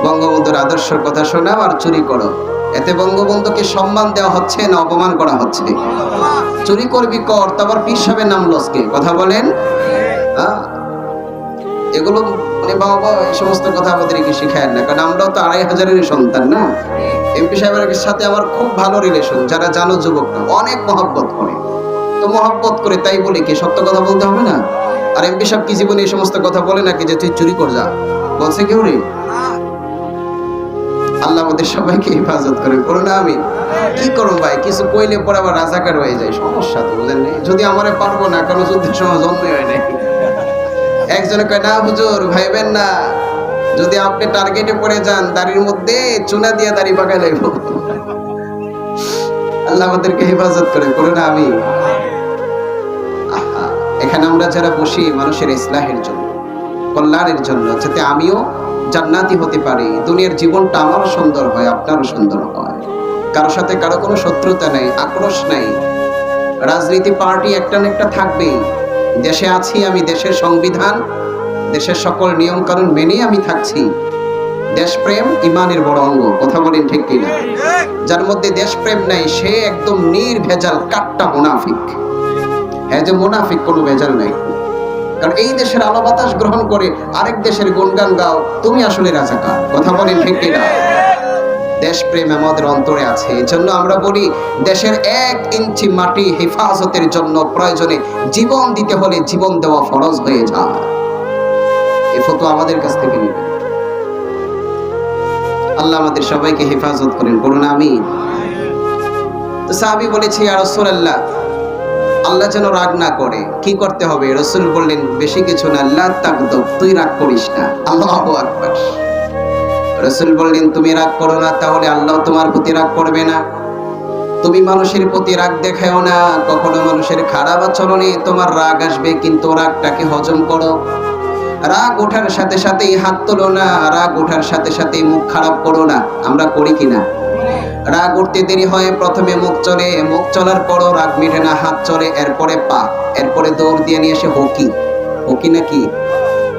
বঙ্গবন্ধুর আদর্শের কথা শোনাও আর চুরি করো, এতে বঙ্গবন্ধুকে সম্মান দেওয়া হচ্ছে না অপমান করা হচ্ছে? চুরি করবি কর, তারপর পীর সাহেবের নাম লসকে। কথা বলেন। এগুলো মানে বাবা এই সমস্ত কথা আমাদেরকে শিখায় না, কারণ আমরাও তো 2500-এর সন্তান না। এমপি সাহেবের সাথে আমার খুব ভালো রিলেশন, যারা জানো যুবকরা অনেক মহব্বত করে। তো মহব্বত করে তাই বলে কি সত্য কথা বলতে হবে না? আর এমপি সাহেব কি জীবনে এই সমস্ত কথা বলে নাকি যে তুই চুরি কর যা? বলছে কেউ রে? আল্লাহ আমাদের সবাইকে হেফাজত করে, করো না। আমি কি করবো ভাই, কিছু কইলে পরে আবার রাজাকার হয়ে যায়, সমস্যা তো বুঝেন নাই। যদি আমারে পারবো না, কারণ যুদ্ধের সময় জন্ম হয় নাই। একজনে কয় না হুজুর ভাইবেন না, যদি আপনি টার্গেটে পড়ে যান দাড়ির মধ্যে চুনা দিয়ে দাড়ি পাকাই লাগবো। আল্লাহ আমাদেরকে হেফাজত করে, করো না। আমি এখানে আমরা যারা বসি মানুষের ইসলাহের জন্য, কল্যাণের জন্য, যাতে আমিও জান্নাতি হতে পারি, দুনিয়ার জীবনটা আমারও সুন্দর হয়, আপনারও সুন্দর হয়। কারোর সাথে কারো কোনো শত্রুতা নেই, আক্রোশ নেই। রাজনীতি পার্টি একটা না একটা থাকবেই। দেশে আছি আমি, দেশের সংবিধান, দেশের সকল নিয়ম কানুন মেনে আমি থাকছি। দেশপ্রেম ইমানের বড় অঙ্গ, কথা বলেন ঠিক কিনা? যার মধ্যে দেশপ্রেম নাই সে একদম নির্ভেজাল কাট্টা মুনাফিক। হ্যাঁ, যে মুনাফিক, কোনো ভেজাল নাই। কারণ এই দেশের আলো বাতাস গ্রহণ করে আরেক দেশের গুণগান গাও, তুমি আসলে রাজাকার, কথা বলেন ঠিক কিনা? দেশপ্রেম আমাদের অন্তরে আছে। এই জন্য আমরা বলি দেশের 1 ইঞ্চি মাটি হেফাজতের জন্য প্রয়োজনে জীবন দিতে হলে জীবন দেওয়া ফরজ হয়ে যায়। এই ফতোয়া আমাদের কাছ থেকে নেবেন। আল্লাহ আমাদের সবাইকে হেফাজত করেন, বলুন আমিন। তো সাহাবী বলেছে ইয়া রাসূলুল্লাহ, আল্লাহ যেন রাগ না করে, কি করতে হবে? রাসূল বললেন বেশি কিছু না, লা তাগদাব, তুই রাগ করিস না। আল্লাহু আকবার। রাসূল বললেন তুমি রাগ করো না, তাহলে আল্লাহ তোমার প্রতি রাগ করবে না। তুমি মানুষের প্রতি রাগ দেখাও না, কখনো মানুষের খারাপ আচরণে তোমার রাগ আসবে, কিন্তু রাগটাকে হজম করো। রাগ ওঠার সাথে সাথেই হাত তোলো না, রাগ ওঠার সাথে সাথেই মুখ খারাপ করো না। আমরা করি কিনা? রাগ উঠতে দেরি হয়, প্রথমে মুখ চলে, মুখ চলার পরও রাগ মিটে না, হাত চলে, এরপরে পা, এরপরে দৌড় দিয়ে নিয়ে এসে হকি। হকি নাকি?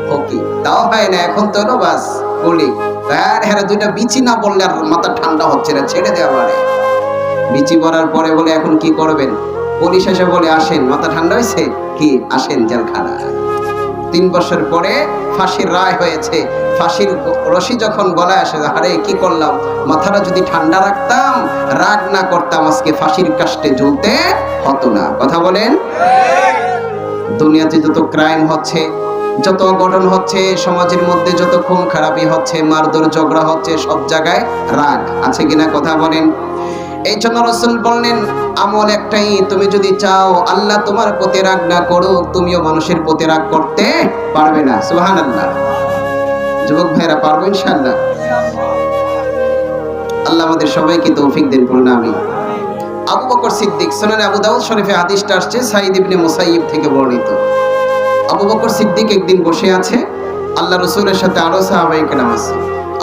হকি তাও হয় না, এখন তো হলো বাস বলি হ্যাঁ, দুইটা বিচি না বললে আর মাথা ঠান্ডা হচ্ছে না, ছেড়ে দেওয়া পারে। বিচি পড়ার পরে বলে এখন কি করবেন? পুলিশ এসে বলে আসেন, মাথা ঠান্ডা হয়েছে কি, আসেন জেলখানা। 3 বছর পরে ফাঁসির রায় হয়েছে, ফাঁসির রশি যখন গলায় আসে, আরে কি করলাম, মাথাটা যদি ঠান্ডা রাখতাম, রাগ না করতাম, আজকে ফাঁসির কাস্টে ঝুলতে হতো না। কথা বলেন। দুনিয়াতে যত ক্রাইম হচ্ছে, যত অঘটন হচ্ছে, সমাজের মধ্যে যত খুন খারাপি হচ্ছে, মারধর ঝগড়া হচ্ছে, সব জায়গায় রাগ আছে কিনা? কথা বলেন। এই জন্য রাসূল বললেন আমল একটাই, তুমি যদি চাও আল্লাহ তোমার প্রতি রাগ না করুক, তুমিও মানুষের প্রতি রাগ করতে পারবে না। সুবহানাল্লাহ। যুবক ভাইরা পারবো ইনশাআল্লাহ। আল্লাহ আমাদের সবাইকে তৌফিক দেন, বলুন আমিন। আবু বকর সিদ্দিক, সুনানে আবু দাউদ শরীফে হাদিসটা আসছে সাঈদ ইবনে মুসাইয়িব থেকে বর্ণিত। আবু বকর সিদ্দিক একদিন বসে আছে, আল্লাহ রাসূলের সাথে আরো সাহাবায়ে কেরাম আছে।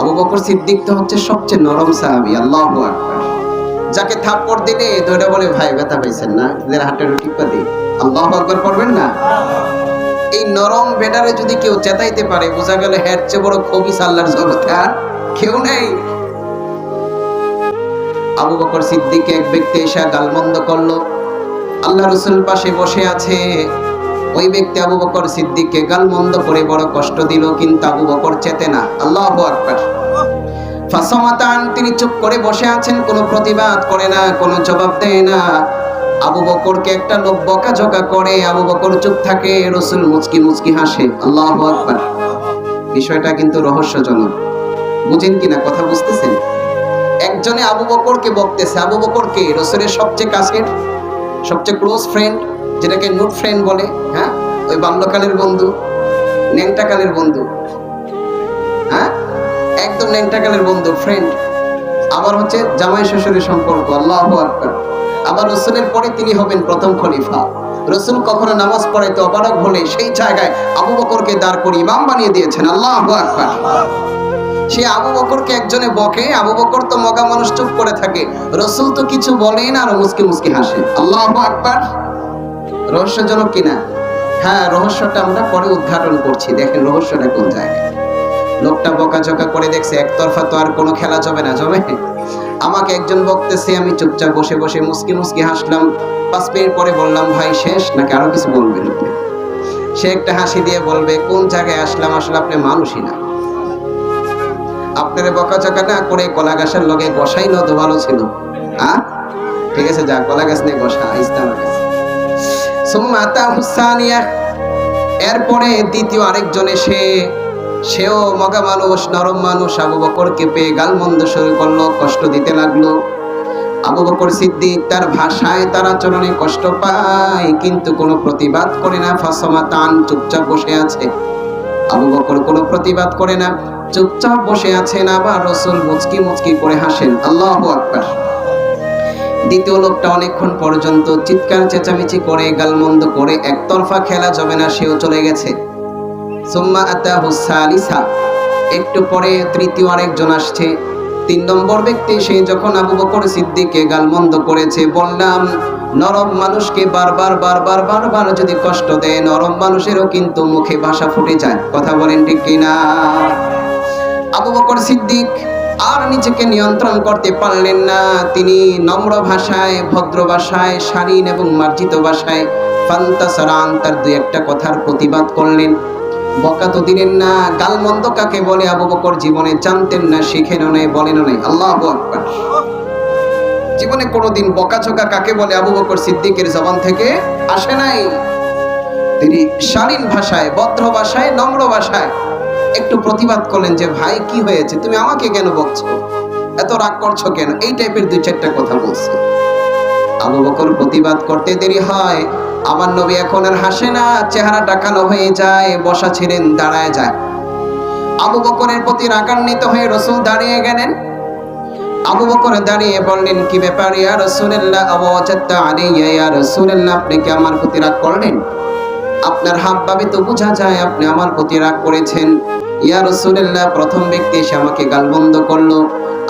আবু বকর সিদ্দিক তো হচ্ছে সবচেয়ে নরম সাহাবী, আল্লাহু আকবার। যাকে থাপ্পড় দিলে ধরে বলে ভাই ব্যথা পাইছেন না, এদের হাতের টিপা দিই, আল্লাহু আকবার পড়বেন না? এই নরম বেডারে যদি কেউ চেতাইতে পারে, বোঝা গেল এর চেয়ে বড় খবিস আল্লাহর জগতে আর কেউ নেই। আবু বকর সিদ্দিককে এক ব্যক্তি এসে গালমন্দ করলো, আল্লাহ রাসূল পাশে বসে আছে। ওই ব্যক্তি আবু বকর সিদ্দিককে গালমন্দ করে বড় কষ্ট দিল, কিন্তু আবু বকর চেতে না। আল্লাহু আকবার। ফাসামাতান, তিনি চুপ করে বসে আছেন, কোনো প্রতিবাদ করে না, কোনো জবাব দেয় না। আবু বকরকে একটা লোক বকাঝকা করে, আবু বকর চুপ থাকে, রাসূল মুচকি মুচকি হাসে। আল্লাহু আকবার। বিষয়টা কিন্তু রহস্যজনক, বুঝেন কিনা? কথা বুঝতেছেন? একজনে আবু বকরকে বকতেছে। আবু বকরকে রাসূলের সবচেয়ে কাছের, সবচেয়ে ক্লোজ ফ্রেন্ড, যেটাকে নোট ফ্রেন্ড বলে, হ্যাঁ, ওই বাল্যকালের বন্ধু, ন্যাংটাকালের বন্ধু, হ্যাঁ, একদম ন্যাংটাকালের বন্ধু, ফ্রেন্ড। আবার হচ্ছে জামাই শ্বশুরের সম্পর্ক। আল্লাহু আকবার। আবার রাসূলের পরে তিনি হবেন প্রথম খলিফা। রাসূল কখনো নামাজ পড়াইতে অপারগ হলে সেই জায়গায় আবু বকরকে দাঁড় করে ইমাম বানিয়ে দিয়েছেন। আল্লাহু আকবার। সে আবু বকরকে একজনে বকে, আবু বকর তো মগা মানুষ, চুপ করে থাকে, রাসূল তো কিছু বলেন আর মুচকি মুচকি হাসে। আল্লাহু আকবার। রহস্যজনক কিনা? হ্যাঁ, রহস্যটা আমরা পরে উদ্ঘাটন করছি। দেখেন রহস্যটা কোন জায়গায়। লোকটা বকাঝকা করে দেখছে, একতরফা তো আর কোনো খেলা যাবে না, জমে। আমাকে একজন বকতেছে, আমি চুপচাপ বসে বসে মুচকি মুচকি হাসলাম। 5 মিনিট পরে বললাম ভাই শেষ নাকি আরো কিছু বলবেন? সে একটা হাসি দিয়ে বলবে, কোন জায়গায় আসলাম, আসলে আপনি মানুষই না। আপনারে বকাঝকা না করে কলা গাছের লগে বসাইলো তো ভালো ছিল। ঠিক আছে, যা কলা গাছ নিয়ে বসা ইসলামের কাছে। সুম্মা আতাহু সানিয়া, এরপরে দ্বিতীয় আরেকজন এসে, সেও মগা মানুষ, নরম মানুষ, আবু বকরকে পেয়ে গালমন্দ শুরু করলো, কষ্ট দিতে লাগলো। আবু বকর সিদ্দিক তার ভাষায়, তার আচরণে কষ্ট পায়, কিন্তু কোনো প্রতিবাদ করে না। ফাসামাতান, চুপচাপ বসে আছে। আবু বকর কোনো প্রতিবাদ করে না, চুপচাপ বসে আছেন। আবার রাসূল মুচকি মুচকি করে হাসেন। আল্লাহু আকবার। দ্বিতীয় লোকটা অনেকক্ষণ পর্যন্ত চিৎকার চেঁচামেচি করে, গালমন্দ করে, একতরফা খেলা যাবে না, সেও চলে গেছে। সুম্মা আতাহু সালিসা, একটু পরে তৃতীয় আরেকজন আসছে। 3 নম্বর ব্যক্তি সে যখন আবু বকর সিদ্দিককে গালমন্দ করেছে, বললাম নরম মানুষকে বারবার বারবার বারবার যদি কষ্ট দেয়, নরম মানুষেরও কিন্তু মুখে ভাষা ফুটে যায়। কথা বলেন ঠিক কিনা? আবু বকর সিদ্দিক আর নিজেকে নিয়ন্ত্রণ করতে পারলেন না। তিনি নম্র ভাষায়, ভদ্র ভাষায়, শালীন এবং মার্জিত ভাষায় ফান্তাসারান, তার 2-1 কথার প্রতিবাদ করলেন। বকা তো দিলেন না। গালমন্দ কাকে বলে আবু বকর জীবনে জানতেন না, শিখেনও নাই, বলেনও নাই। আল্লাহু আকবার। জীবনে কোনোদিন বকাঝকা কাকে বলে আবু বকর সিদ্দিকের জবান থেকে আসে নাই। তিনি শালীন ভাষায়, ভদ্র ভাষায়, নম্র ভাষায় একটু প্রতিবাদ করলেন যে, ভাই কি হয়েছে, তুমি আমাকে কেন বকছো, এত রাগ করছো কেন, এই টাইপের 2-4টা কথা বলছে। আবু বকর প্রতিবাদ করতে দেরি হয়। আমার নবী এখন আর হাসে না, চেহারাটা কালো হয়ে যায়, বসা ছিলেন, দাঁড়ায় যায়। আবু বকরের প্রতি রাগান্বিত হয়ে রাসূল দাঁড়িয়ে গেলেন। আবু বকর দাঁড়িয়ে বললেন, কি ব্যাপার ইয়া রাসূলুল্লাহ, আওয়াজাত্তা আলাইয়া ইয়া রাসূলুল্লাহ, আপনি কি আমার প্রতি রাগ করলেন? আপনার হাবভাবে তো বোঝা যায় আপনি আমার প্রতি রাগ করেছেন। ইয়া রাসূলুল্লাহ, প্রথম ব্যক্তি এসে আমাকে গালমন্দ করলো,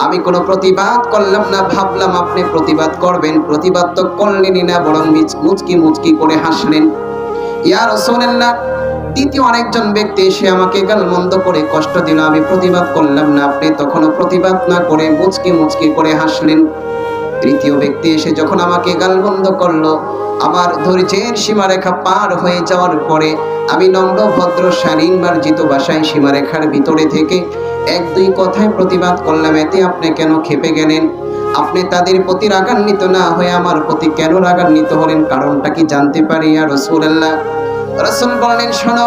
আমি কোনো প্রতিবাদ করলাম না, ভাবলাম আপনি প্রতিবাদ করবেন, প্রতিবাদ তো করলেনই না, বরং মুচকি মুচকি করে হাসলেন। ইয়া রাসূলুল্লাহ, দ্বিতীয় আরেকজন ব্যক্তি এসে আমাকে গালমন্দ করে কষ্ট দিল, আমি প্রতিবাদ করলাম না, আপনি তখনও প্রতিবাদ না করে মুচকি মুচকি করে হাসলেন। তৃতীয় ব্যক্তি এসে যখন আমাকে গালমন্দ করলো, আমার ধৈর্যের সীমারেখা পার হয়ে যাওয়ার পরে আমি নম্র ভদ্র শালীন মার্জিত ভাষায় সীমারেখার ভিতরে থেকে 1-2 কথায় প্রতিবাদ করলাম। এতে আপনি কেন ক্ষেপে গেলেন? আপনি তাদের প্রতি রাগান্বিত না হয়ে আমার প্রতি কেন রাগান্বিত হলেন? কারণটা কি জানতে পারি ইয়া রাসূলুল্লাহ? রাসূল বললেন, শোনো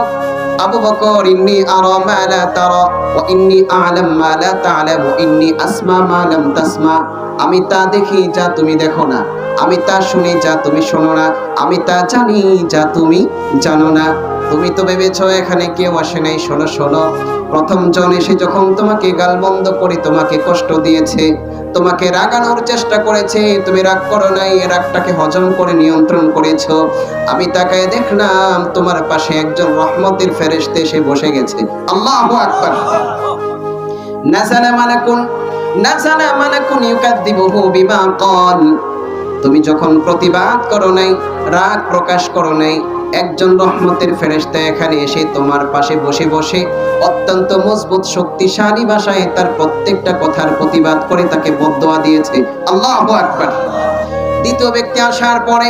আবু বকর, ইন্নী আরা মা লা তারা ওয়া ইন্নী আ'লাম মা লা তা'লাম ওয়া ইন্নী আসমা মা লাম তাসমা। আমি তা দেখি যা তুমি দেখো না, আমি তা শুনি যা তুমি শোনো না, আমি তা জানি যা তুমি জানো না। তুমি তো ভেবেছো এখানে কেউ আসে নাই। শোনো শোনো, প্রথম জন এসে যখন তোমাকে গালমন্দ করে তোমাকে কষ্ট দিয়েছে, তোমাকে রাগানোর চেষ্টা করেছে, তুমি রাগ করো নাই, রাগটাকে হজম করে নিয়ন্ত্রণ করেছো। আমি তাকায় দেখলাম তোমার পাশে একজন রহমতের ফেরেশতা এসে বসে গেছে। আল্লাহু আকবার। নাযালা মালাকুন ইউকাযযিবুহু বিমা ক্বাল। তুমি যখন প্রতিবাদ করো নাই, রাগ প্রকাশ করো নাই, একজন রহমতের ফেরেশতা এখানে এসে তোমার পাশে বসে বসে অত্যন্ত মজবুত শক্তিশালী ভাষায় তার প্রত্যেকটা কথার প্রতিবাদ করে তাকে বদদোয়া দিয়েছে। আল্লাহু আকবার। দ্বিতীয় ব্যক্তি আসার পরে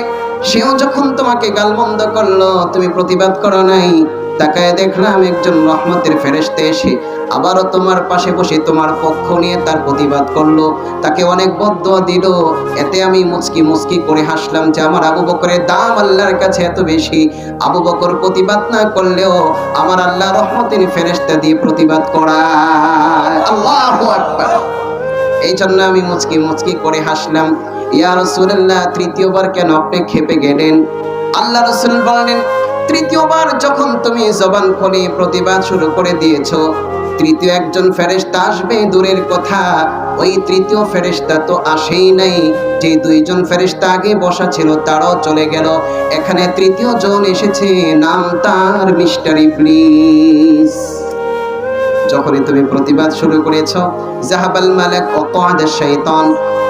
সেও যখন তোমাকে গালমন্দ করলো, তুমি প্রতিবাদ করো নাই, তাকায় দেখলাম একজন রহমতের ফেরেশতা এসে আবারও তোমার পাশে বসে তোমার পক্ষ নিয়ে তার প্রতিবাদ করলো, তাকে অনেক বদদোয়া দিল। এতে আমি মুচকি মুচকি করে হাসলাম যে আমার আবু বকরের দাম আল্লাহর কাছে এত বেশি। আবু বকর প্রতিবাদ না করলেও আমার আল্লাহ রহমতের ফেরেশতা দিয়ে প্রতিবাদ করায়। আল্লাহু আকবার। এই জন্য আমি মুচকি মুচকি করে হাসলাম। ইয়া রাসূলুল্লাহ, তৃতীয়বার কেন আপনি ক্ষেপে গেলেন? আল্লাহ রাসূল বললেন, তৃতীয়বার যখন তুমি জবান খুলে প্রতিবাদ শুরু করে দিয়েছো, তৃতীয় একজন ফেরেশতা আসবে দূরের কথা, ওই তৃতীয় ফেরেশতা তো আসেই নাই। যে 2 জন ফেরেশতা আগে বসা ছিল তারাও চলে গেল, এখানে তৃতীয় জন এসেছে, নাম তার মিস্টার ইবলিস। যখনই তুমি প্রতিবাদ শুরু করেছো, জাহাবাল মালাক ওয়া ক্বাদা শাইতান,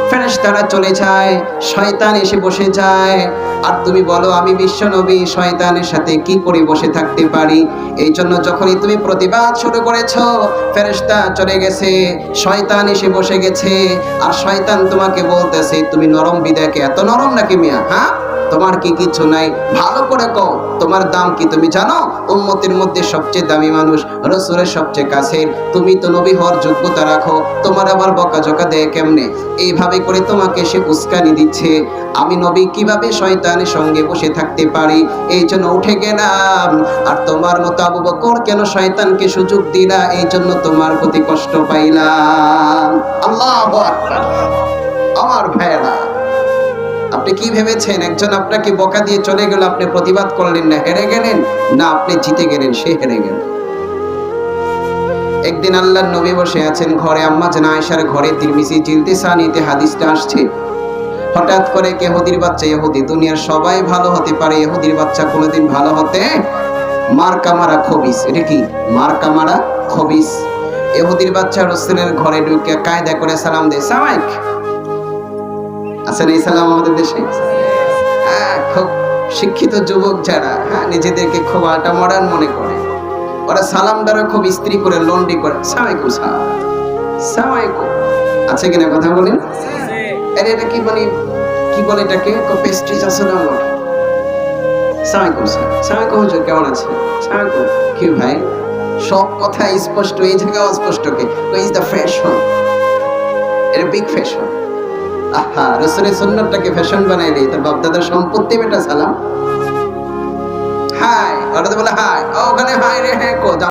ফেরেশতারা চলে যায়, শয়তান এসে বসে যায়। আর তুমি বলো আমি বিশ্ব নবী, শয়তানের সাথে কি করে বসে থাকতে পারি? এই জন্য যখনই তুমি প্রতিবাদ শুরু করেছো, ফেরেশতা চলে গেছে, শয়তান এসে বসে গেছে। আর শয়তান তোমাকে বলতেছে, তুমি নরম বিদায়কে এত নরম নাকি মিয়া? হ্যাঁ, তোমার কি কিছু নাই? ভালো করে কও, তোমার দাম কি তুমি জানো? উম্মতের মধ্যে সবচেয়ে দামি মানুষ, রাসূলের সবচেয়ে কাছের, তুমি তো নবী হওয়ার যোগ্যতা রাখো, তোমার আবার বকাঝকা দেয় কেমনে? এইভাবে করে তোমাকে সে উস্কানি দিচ্ছে। আমি নবী কিভাবে শয়তানের সঙ্গে বসে থাকতে পারি, এই জন্য উঠে গেলাম। আর তোমার মতো আবু বকর কেন শয়তানকে সুযোগ দিলা, এই জন্য তোমার প্রতি কষ্ট পাইলাম। আল্লাহু আকবার। আমার ভাইরা, আপনি কি ভেবেছেন একজন আপনাকে বকা দিয়ে চলে গেল, আপনি প্রতিবাদ করলেন না, হেরে গেলেন? না, আপনি জিতে গেলেন, সে হেরে গেল। একদিন আল্লাহর নবী বসে আছেন ঘরে, আম্মা জান আয়েশার ঘরে, তিরমিজি জিলদে সানিতে হাদিসটা আসছে। হঠাৎ করে ইহুদির বাচ্চা, ইহুদি, দুনিয়ার সবাই ভালো হতে পারে, ইহুদির বাচ্চা কোনোদিন ভালো হতে, মার্কা মারা খবিস। এটা কি? মার্কা মারা খবিস। ইহুদির বাচ্চা রাসূলের ঘরে ঢুকে কায়দা করে সালাম দেয়, সালাম আছেন এই সালাম আমাদের দেশে? খুব শিক্ষিত যুবক যারা, নিজেদেরকে খুব আটা মডার্ন মনে করে, ওরা সালাম দ্বারা খুব স্ত্রী করে, লন্ডি করে, সালামালাইকুম সালামালাইকুম। আছে কিনা কথা বলেন? এটা কি বলে, কি বলে এটাকে? পেস্ট্রিজ আছে না, সালামালাইকুম সালামালাইকুম হুজুর, কেমন আছে? সালামালাইকুম। কি ভাই, সব কথা স্পষ্ট, এই জায়গাও স্পষ্ট। কে ইজ দ্য ফ্যাশন, এটা বিগ ফ্যাশন। আহা, রাসূলের সুন্নাতটাকে ফ্যাশন বানাই দেই, তার বাপদাদার সম্পত্তি বেটা সালাম। হাই, ওরা তো বলে হাই, ওখানে হাই রে, হ্যাঁ কো